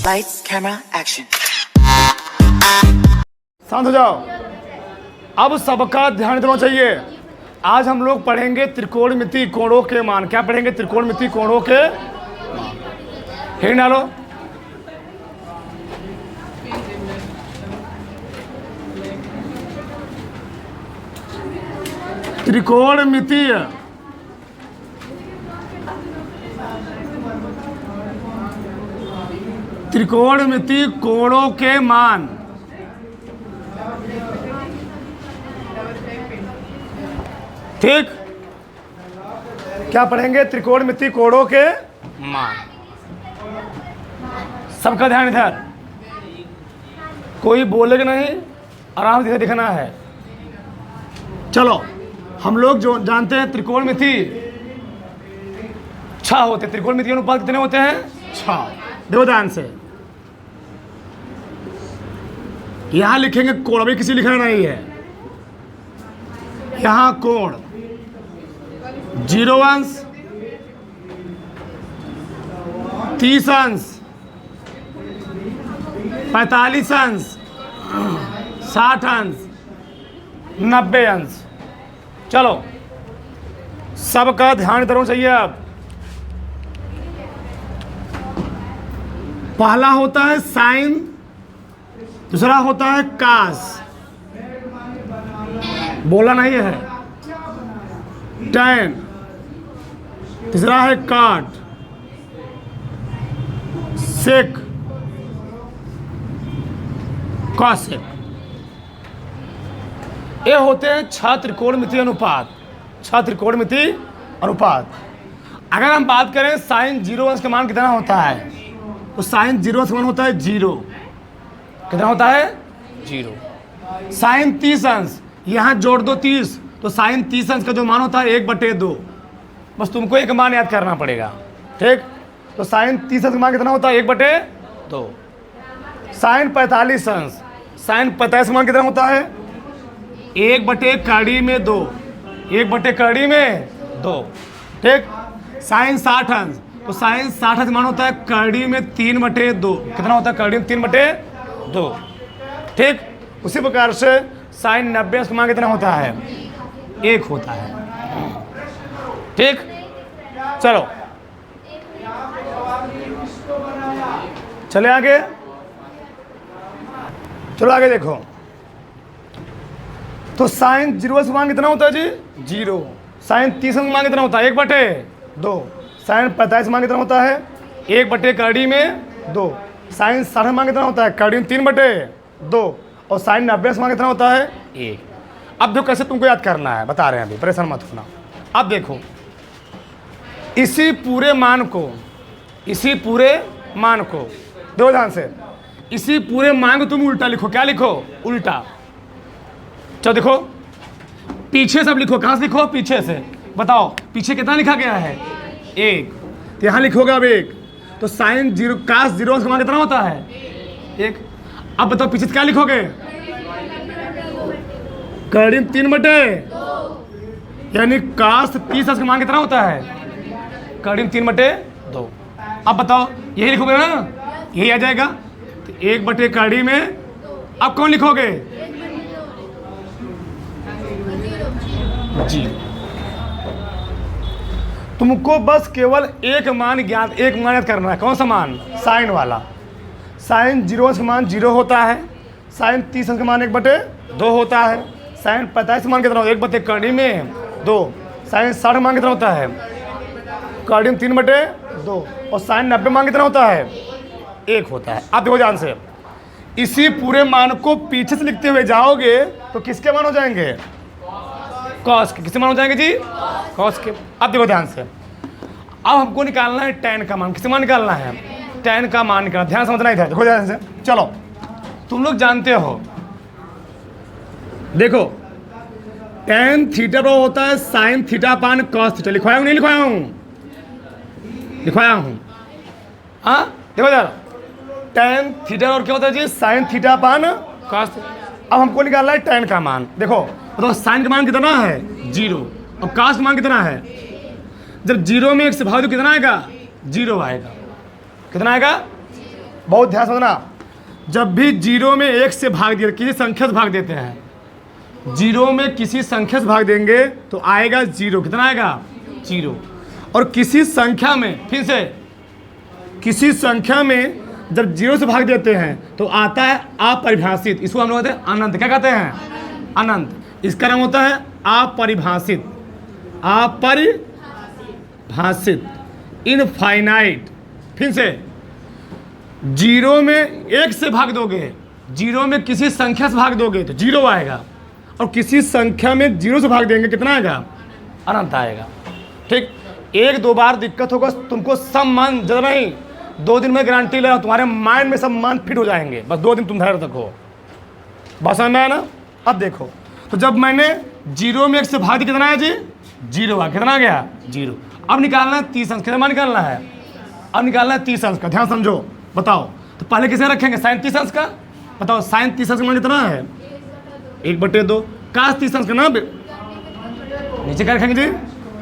Lights, camera, action. शांत हो जाओ। अब सबका ध्यान देना चाहिए। आज हम लोग पढ़ेंगे त्रिकोणमिति कोणों के मान। क्या पढ़ेंगे? त्रिकोणमिति कोणों के हेडिंग डालो। त्रिकोणमितीय त्रिकोणमिति कोणों के मान। ठीक, क्या पढ़ेंगे? त्रिकोणमिति कोणों के मान। सबका ध्यान इधर, कोई बोलेगा नहीं, आराम से दिखना है। चलो, हम लोग जो जानते हैं त्रिकोणमिति 6 होते हैं। त्रिकोणमिति के अनुपात कितने होते हैं? 6। देखो ध्यान से, यहां लिखेंगे कोण, अभी किसी लिखना नहीं है। यहां कोण 0 अंश, 30 अंश, 45 अंश, 60 अंश, 90 अंश। चलो, सबका ध्यान इधर होना चाहिए। अब पहला होता है साइन, दूसरा होता है कास, बोला नहीं है, टैन, तीसरा है काट, सेक, कॉसेक। ये होते हैं 6 त्रिकोणमिति अनुपात। 6 त्रिकोणमिति अनुपात। अगर हम बात करें साइन 0 अंश का मान कितना होता है, तो साइन 0 अंश का मान होता है 0। कितना होता है? 0। साइन 30 अंश, यहाँ जोड़ दो 30, तो साइन 30 अंश का जो मान होता है 1/2। बस तुमको एक मान याद करना पड़ेगा। ठीक, तो साइन 30 अंश का मान कितना होता है? 1/2। साइन 45 अंश, साइन 45 का मान कितना होता है? 1/2। 1/2। ठीक, साइन 60 अंश, तो साइन 60 अंश मान होता है कड़ी में 3/2। कितना होता है? कड़ी में 3/2। ठीक, उसी प्रकार से साइन 90 अंश का मान कितना होता है? 1 होता है। ठीक, चलो चले आगे। चलो आगे देखो, तो साइन 0 अंश का मान कितना होता है जी? 0। साइन 30 अंश का मान कितना होता है? 1/2। साइन 45 मान कितना होता है? 1/2। साइन 60 मान कितना होता है? कड़ी में 3/2। और साइन 90 मान कितना होता है? 1। अब देखो कैसे तुमको याद करना है, बता रहे हैं, अभी परेशान मत होना। अब देखो, इसी पूरे मान को देखो ध्यान से, इसी पूरे मान को तुम उल्टा लिखो। क्या लिखो? उल्टा। चलो देखो, पीछे सब लिखो। कहाँ से लिखो? पीछे से। बताओ पीछे कितना लिखा गया है? 1। तो यहाँ लिखोगे अब 1। तो साइन 0 कास 0 का मान कितना होता है? 1। अब बताओ पीछे से क्या लिखोगे? कड़ी 3/2, यानी कास 30 का मान कितना होता है? कड़ी 3/2। अब बताओ यही लिखोगे ना, यही आ जाएगा। तो 1/कड़ी में अब कौन लिखोगे? 0। तुमको बस केवल एक मान याद करना है। कौन सा मान? साइन वाला। साइन 0 अंश का मान 0 होता है। साइन 30 अंश का मान 1/2 होता है। साइन 45 मान कितना होता है? 1/कड़ी में 2। साइन 60 मान कितना होता है? कड़ी में 3/2। और साइन 90 मान कितना होता है? 1 होता है। अब देखो ध्यान से, इसी पूरे मान को पीछे से लिखते हुए जाओगे तो किसके मान हो जाएंगे? कॉस के। किसके मान हो जाएंगे जी? कॉस के। अब देखो ध्यान से, अब हमको निकालना है टैन का मान। किसका मान निकालना है? टैन का मान निकालना। ध्यान समझना ही था। देखो ध्यान से, चलो तुम लोग जानते हो, देखो टैन थीटा पर होता है साइन थीटा पान कॉस थीटा। लिखवाया हूँ नहीं लिखवाया हूँ? लिखवाया हूँ। हाँ देखो यार, टैन थीटा और क्या होता है जी? साइन थीटा पान कॉस। अब हमको निकालना है टैन का मान। देखो तो साइन का मान कितना है? 0। और कॉस का मान कितना है? जब 0 में 1 से भाग दो कितना आएगा? 0 आएगा। कितना आएगा? बहुत ध्यान समझना, जब भी जीरो में एक से भाग दिया, किसी संख्या से भाग देते हैं, जीरो में किसी संख्या से भाग देंगे तो आएगा जीरो। कितना आएगा? जीरो। और किसी संख्या में, फिर से किसी संख्या में जब जीरो से भाग देते हैं तो आता है अपरिभाषित। इसको हम लोग कहते हैं अनंत। क्या कहते हैं? अनंत। इसका नाम होता है अपरिभाषित। अपरिभाषित, इनफाइनाइट। फिर से जीरो में एक से भाग दोगे, जीरो में किसी संख्या से भाग दोगे तो जीरो आएगा, और किसी संख्या में जीरो से भाग देंगे कितना आएगा? अनंत आएगा। ठीक, एक दो बार दिक्कत होगा, तुमको सब मान जरूर नहीं, 2 दिन में गारंटी ले, तुम्हारे माइंड में सब मान फिट हो जाएंगे। बस 2 दिन तुम धैर्य रखो। बस में आया ना? अब देखो, तो जब मैंने जीरो में एक से भाग दिया कितना है जी? जीरो आ। कितना आ गया? जीरो। अब निकालना है 30 अंश। कितना मान निकालना है? अब निकालना है 30 अंश का। ध्यान समझो, बताओ तो पहले किसे रखेंगे? साइन 30 अंश का। बताओ साइन 30 अंश का मान कितना है? 1/2। काश 30 अंश का ना नीचे क्या रखेंगे जी?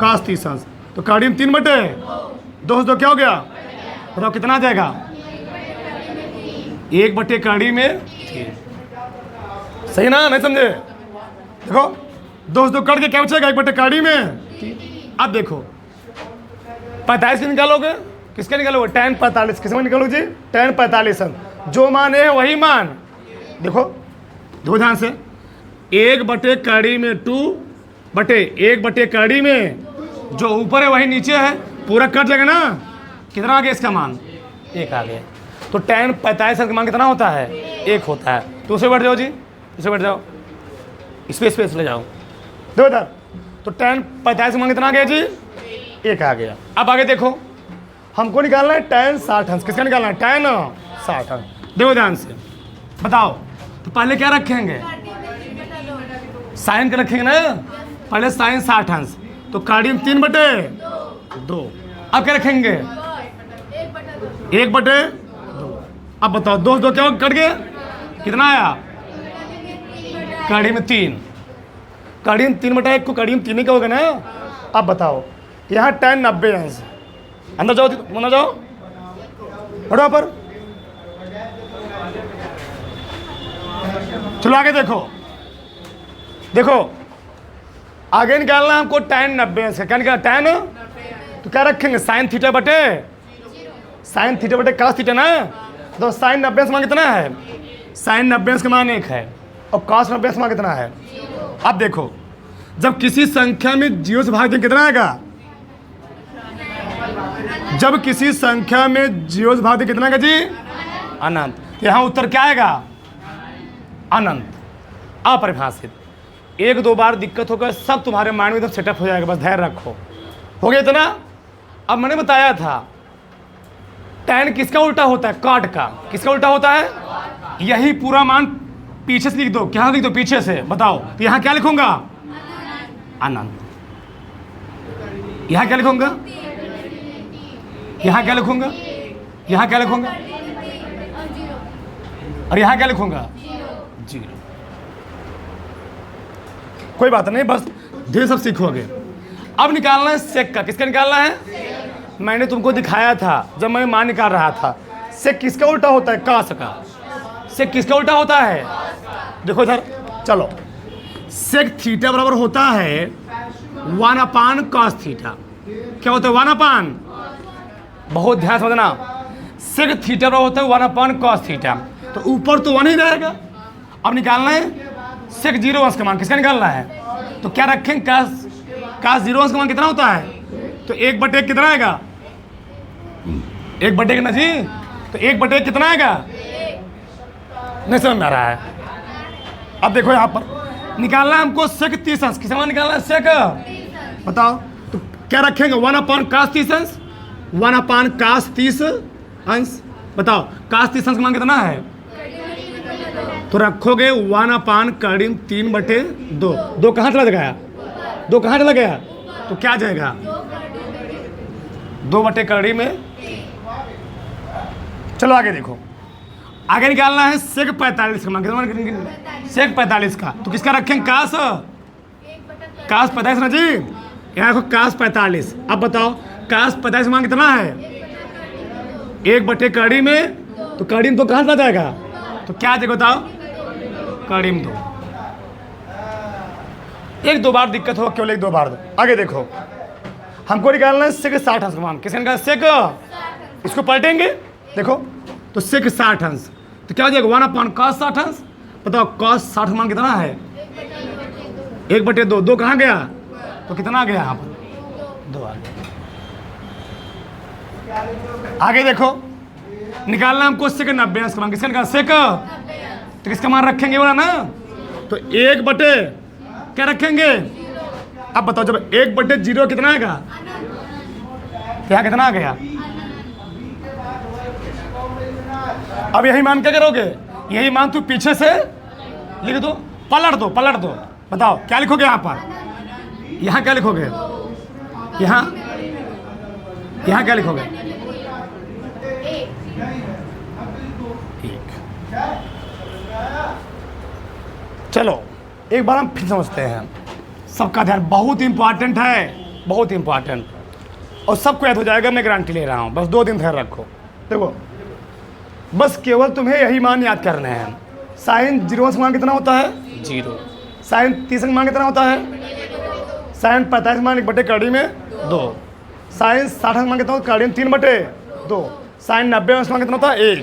काश 30 अंश। तो कड़ी में 3/2 2 क्या हो गया? बताओ कितना आ जाएगा? 1/, कड़ी में 3। सही ना? नहीं समझे? देखो 2 कट के क्या बचेगा? 1/, कड़ी में 3। अब देखो 45 निकालोगे, किसका निकालोगे? tan 45। किसका निकालोगे जी? tan 45 अंश। जो मान है वही मान। देखो दो ध्यान से, 1/, कड़ी में 2/1/, कड़ी में जो ऊपर है वही नीचे है, पूरा कट जाएगा ना। कितना आ गया इसका मान? 1 आ गया। तो tan 45 का मान कितना होता है? 1 होता है। तो उसे बैठ जाओ जी, उसे बैठ जाओ, स्पेस ले जाओ। दो इधर। तो tan 45 का मान कितना आ गया जी? 1 आ गया। अब आगे देखो, हमको निकालना है tan 60 अंश। किसका निकालना है? tan 60 अंश। देखो ध्यान से, बताओ तो पहले क्या रखेंगे? साइन का रखेंगे ना, पहले साइन 60 अंश। तो कड़ी में 3/2। अब क्या रखेंगे? 1/2। अब बताओ 2 क्या कट गए? कितना आया? कड़ी में 3। कड़ी में 3/1 को कड़ी में 3 ही का होगा ना। अब बताओ यहाँ tan 90 अंश। अंदर जाओ, अंदर जाओ, बढ़ो पर। चलो आगे देखो, देखो आगे निकालना हमको tan 90 अंश। क्या निकालना? tan, तो क्या रखेंगे? साइन थीटा बटे cos थीटा ना। तो साइन 90 अंश मान कितना है? साइन 90 अंश का मान 1 है, और cos 90 अंश मान कितना है? अब देखो, जब किसी संख्या में जीरो से भाग दें कितना आएगा? जब किसी संख्या में जीरो से भाग दें कितना आएगा जी? अनंत। यहाँ उत्तर क्या आएगा? अनंत, अपरिभाषित। 1-2 बार दिक्कत होगा, सब तुम्हारे माइंड में एकदम सेटअप हो जाएगा। बस धैर्य रखो। हो गया इतना? अब मैंने बताया था tan किसका उल्टा होता है? cot का। किसका उल्टा होता है? यही पूरा मान पीछे से लिख दो। क्या लिख दो? पीछे से। बताओ तो यहाँ क्या लिखूंगा? अनंत। यहाँ क्या लिखूंगा? यहाँ क्या लिखूंगा? यहाँ क्या लिखूंगा? और यहाँ क्या लिखूंगा? 0। कोई बात नहीं, बस धीरे सब सीखोगे। अब निकालना है सेक का। किसका निकालना है? मैंने तुमको दिखाया था जब मैं मान निकाल रहा था। सेक किसका उल्टा होता है? कास का। सेक किसका उल्टा होता है? देखो इधर, चलो। सेक थीटा बराबर होता है 1/cos थीटा। क्या होता है? 1/, बहुत ध्यान समझना, सेक थीटा बराबर होता है 1/cos थीटा। तो ऊपर तो 1 ही रहेगा। अब निकालना है सेक 0 अंश का मान। किसका निकालना है? तो क्या रखेंगे? कास 0 अंश का मान कितना होता है? तो 1/1 कितना आएगा? 1/1 ना जी। तो 1/1 कितना आएगा? नहीं समझ में आ रहा है। अब देखो यहाँ पर निकालना है हमको सेक 30 अंश। किसका मान निकालना है? सेक। बताओ तो क्या रखेंगे? 1/cos 30 अंश। 1/cos 30 अंश। बताओ cos 30 अंश का मान कितना है? तो रखोगे 1/कड़ी में 3/2। 2 कहाँ चला गया? 2 कहाँ चला गया? तो क्या जाएगा? 2/कड़ी में। चलो आगे देखो, आगे निकालना है सेक 45 का मान। सेक 45 का। तो किसका रखेंगे? कास 45 ना जी। यहाँ देखो कास 45। अब बताओ कास 45 मान कितना है? 1/कड़ी में तो कड़ीम तो कहाँ चला जाएगा? तो क्या देखो बताओ, कड़ीम 2। एक दो बार दिक्कत हो, केवल एक दो बार। आगे देखो, हमको निकालना है सेक 60 अंश का मान। किसने निकाला? सेक। इसको पलटेंगे, देखो तो सेक 60 अंश, तो क्या हो जाएगा? 1/cos 60 अंश। बताओ cos 60 मान कितना है? 1/2। 2 कहाँ गया? तो कितना आ गया यहाँ पर? 2 आ गया। आगे देखो, निकालना हमको सेक 90 अंश का मान। किसका निकाला? सेक। तो किसका मान रखेंगे बोला ना? तो 1/ क्या रखेंगे? अब बताओ, जब 1/0 कितना आएगा? यहाँ कितना आ गया? अब यही मान क्या करोगे? यही मान तू पीछे से लिख दो, पलट दो, पलट दो। बताओ क्या लिखोगे यहाँ पर? यहाँ क्या लिखोगे? यहाँ क्या लिखोगे? 1। चलो एक बार हम फिर समझते हैं। सबका ध्यान बहुत इंपॉर्टेंट है, बहुत इंपॉर्टेंट, और सबको याद हो जाएगा, मैं गारंटी ले रहा हूँ। बस 2 दिन ध्यान रखो। देखो बस केवल तुम्हें यही मान याद करने हैं। साइन 0 अंश मान कितना होता है? 0। साइन 30 अंश मान कितना होता है? साइन 45 मान 1/कड़ी में 2। साइन 60 अंश मान कितना होता है? कड़ी में 3/2। साइन 90 अंश मान कितना होता है? 1।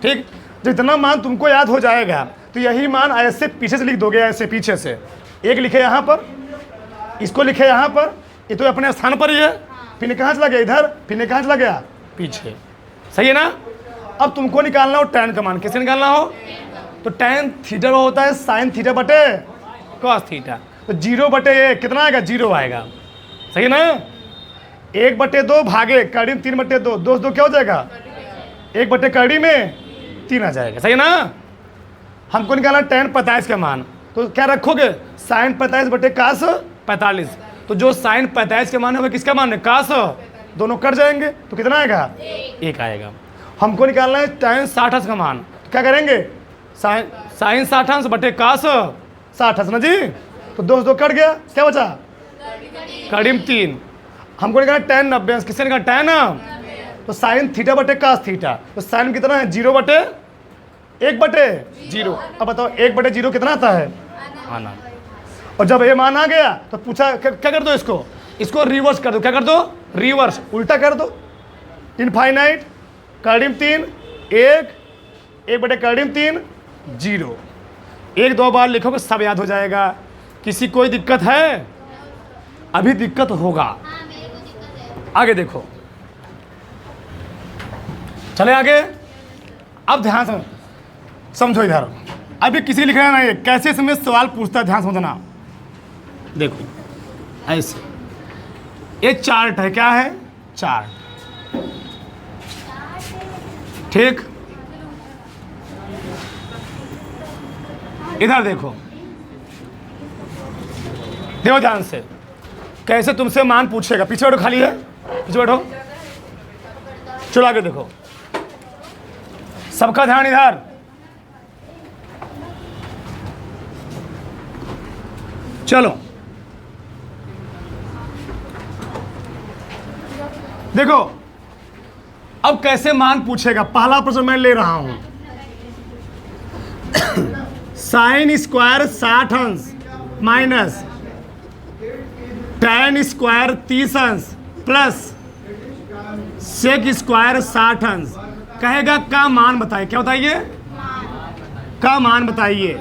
ठीक, जितना मान तुमको याद हो जाएगा तो यही मान ऐसे पीछे से लिख दोगे, ऐसे पीछे से। 1 लिखे यहाँ पर, इसको लिखे यहाँ पर, ये तो अपने स्थान पर ही है। फिर कहाँ चला गया? इधर। फिर कहाँ चला गया? पीछे। सही है ना? अब तुमको निकालना हो tan का मान। किससे निकालना हो? तो tan थीटा होता है sin θ/cos θ। तो 0/1 कितना आएगा? 0 आएगा। सही है ना? 1/2 भागे कड़ी में 3/2, 2 2 क्या हो जाएगा? 1/कड़ी में 3 आ जाएगा। सही है ना? हमको निकालना tan 45 का मान। तो क्या रखोगे? sin 45/cos 45। तो जो sin 45 के मान है वह किसका मान है? cos। दोनों कट जाएंगे तो कितना आएगा? 1 आएगा। हमको निकालना है tan 60 अंश का मान। तो क्या करेंगे? sin 60 अंश बटे cos 60 अंश ना जी। तो 2 2 कट गया, क्या बचा? कड़ी में 3। हमको निकालना tan 90 अंश। किससे निकालना? tan। तो sin θ/cos θ। तो sin कितना है? 0/1/0। अब बताओ 1/0 कितना आता है? आना। और जब ये मान आ गया तो पूछा क्या कर दो? इसको रिवर्स कर दो। क्या कर दो? रिवर्स, उल्टा कर दो। इनफाइनाइट कड़ी में 3 1 1/कड़ी में 3 0। 1 2 बार लिखोगे सब याद हो जाएगा। किसी कोई दिक्कत है? अभी दिक्कत होगा। आगे देखो, चले आगे। अब ध्यान से समझो इधर। अभी किसी लिखना नहीं है, कैसे इसमें सवाल पूछता है, ध्यान समझना। देखो ऐसे, ये चार्ट है। क्या है? चार्ट। ठीक, इधर देखो, देखो ध्यान से, कैसे तुमसे मान पूछेगा। पीछे बैठो, खाली है, पीछे बैठो। चलो आगे देखो, सबका ध्यान इधर। चलो देखो, अब कैसे मान पूछेगा। पहला प्रश्न मैं ले रहा हूं, साइन स्क्वायर 60 अंश माइनस tan स्क्वायर 30 अंश प्लस सेक स्क्वायर 60 अंश। कहेगा का मान बताइए। क्या बताइए? का मान बताइए।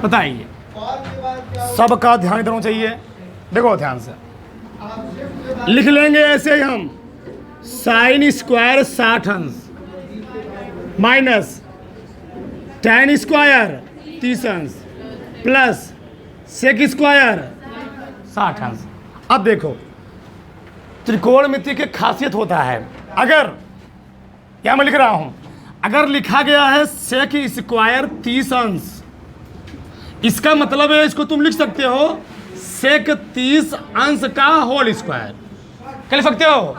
बताइए, सबका ध्यान इधर होना चाहिए। देखो ध्यान से लिख लेंगे ऐसे ही हम, साइन स्क्वायर 60 अंश माइनस tan स्क्वायर 30 अंश प्लस सेक स्क्वायर 60 अंश। अब देखो, त्रिकोणमिति की खासियत होता है, अगर यह मैं लिख रहा हूं, अगर लिखा गया है सेक स्क्वायर 30 अंश, इसका मतलब है इसको तुम लिख सकते हो सेक 30 अंश का होल स्क्वायर। क्या लिख सकते हो?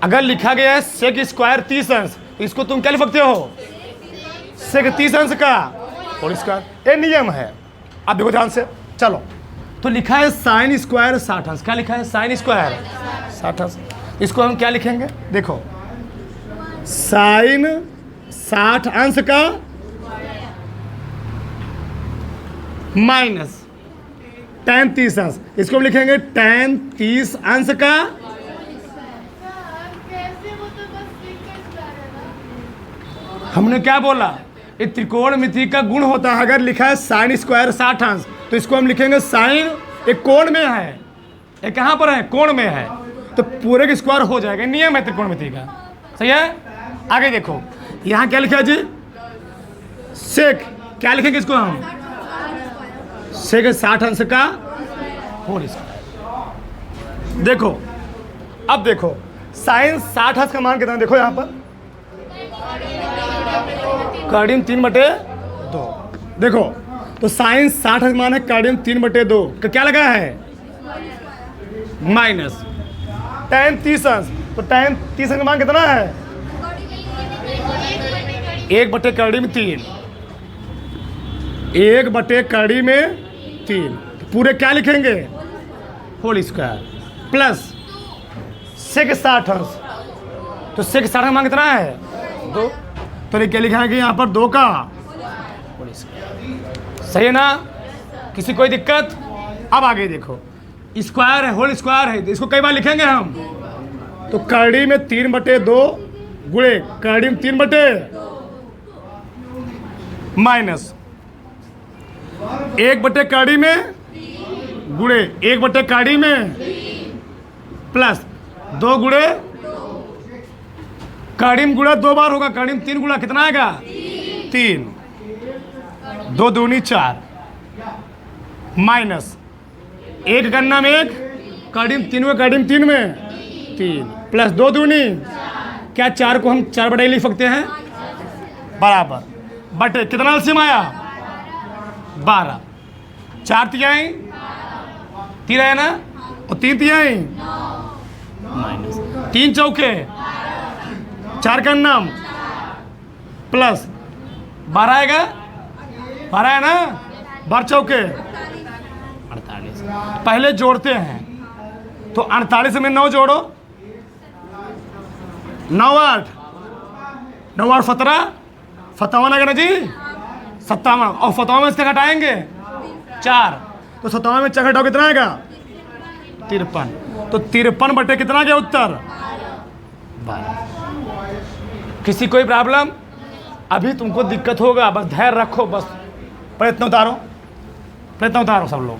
अगर लिखा गया है सेक स्क्वायर 30 अंश, इसको तुम क्या लिख सकते हो? सेक 30 अंश का होल स्क्वायर। ये नियम है। अब देखो ध्यान से, चलो तो लिखा है साइन स्क्वायर 60 अंश। क्या लिखा है? साइन स्क्वायर 60 अंश। इसको हम क्या लिखेंगे? देखो, साइन 60 अंश का माइनस tan 30 अंश। इसको हम लिखेंगे tan 30 अंश का हमने क्या बोला? ये त्रिकोणमिति का गुण होता है। अगर लिखा है साइन स्क्वायर 60 अंश तो इसको हम लिखेंगे साइन, एक कोण में है, ये कहाँ पर है? कोण में है, तो पूरे का स्क्वायर हो जाएगा। नियम है त्रिकोणमिति का, सही है। आगे देखो, यहाँ क्या लिखा है जी? सेक, क्या लिखेंगे इसको हम? सेक 60 अंश का होल स्क्वायर। देखो, अब देखो साइन 60 अंश का मान कितना? देखो यहाँ पर कार्डियम 3/2। देखो, तो साइन 60 अंश मान है कार्डियम 3/2 का क्या लगा है? माइनस tan 30 अंश। तो tan 30 अंश का मान कितना है? 1/3 में 3, 1/3 में 3। तो पूरे क्या लिखेंगे? होल स्क्वायर प्लस सेक 60 अंश। तो सेक 60 का मान कितना है? 2। तो ये क्या लिखा है कि यहाँ पर 2 का होल स्क्वायर। सही है ना? किसी कोई दिक्कत? अब आगे देखो, स्क्वायर है, होल स्क्वायर है, तो इसको कई बार लिखेंगे हम। तो कार्डी में 3/2 गुणे कार्डी में 3/2 माइनस 1/2 कार्डी में गुणे 1/2 कार्डी में प्लस 2 गुणे कार्डी में गुणा 2 बार होगा, कार्डी में 3 गुणा कितना आएगा? 3, 2 दूनी 4 माइनस 1 गन्ना में 1, कार्डी में 3 में, कार्डी में 3 में 3 प्लस 2 दूनी, क्या 4 को हम 4/1 लिख सकते हैं? बराबर बटे कितना एलसीएम आया? 12। 4 तिहाई 3 आया ना, और 3 तिहाई माइनस 3 चौके 4 का नाम प्लस 12 आएगा, 12 है ना, 12 चौके 48। पहले जोड़ते हैं, तो 48 में 9 जोड़ो, 9 8 9 8 17, 57 आएगा ना जी, 57। और 57 में से घटाएंगे 4, तो 57 में 4 घटाओ कितना आएगा? 53। तो 53 बटे कितना गया उत्तर? 12। किसी कोई प्रॉब्लम? अभी तुमको दिक्कत होगा, बस धैर्य रखो, बस प्रयत्न उतारो, प्रयत्न उतारो सब लोग।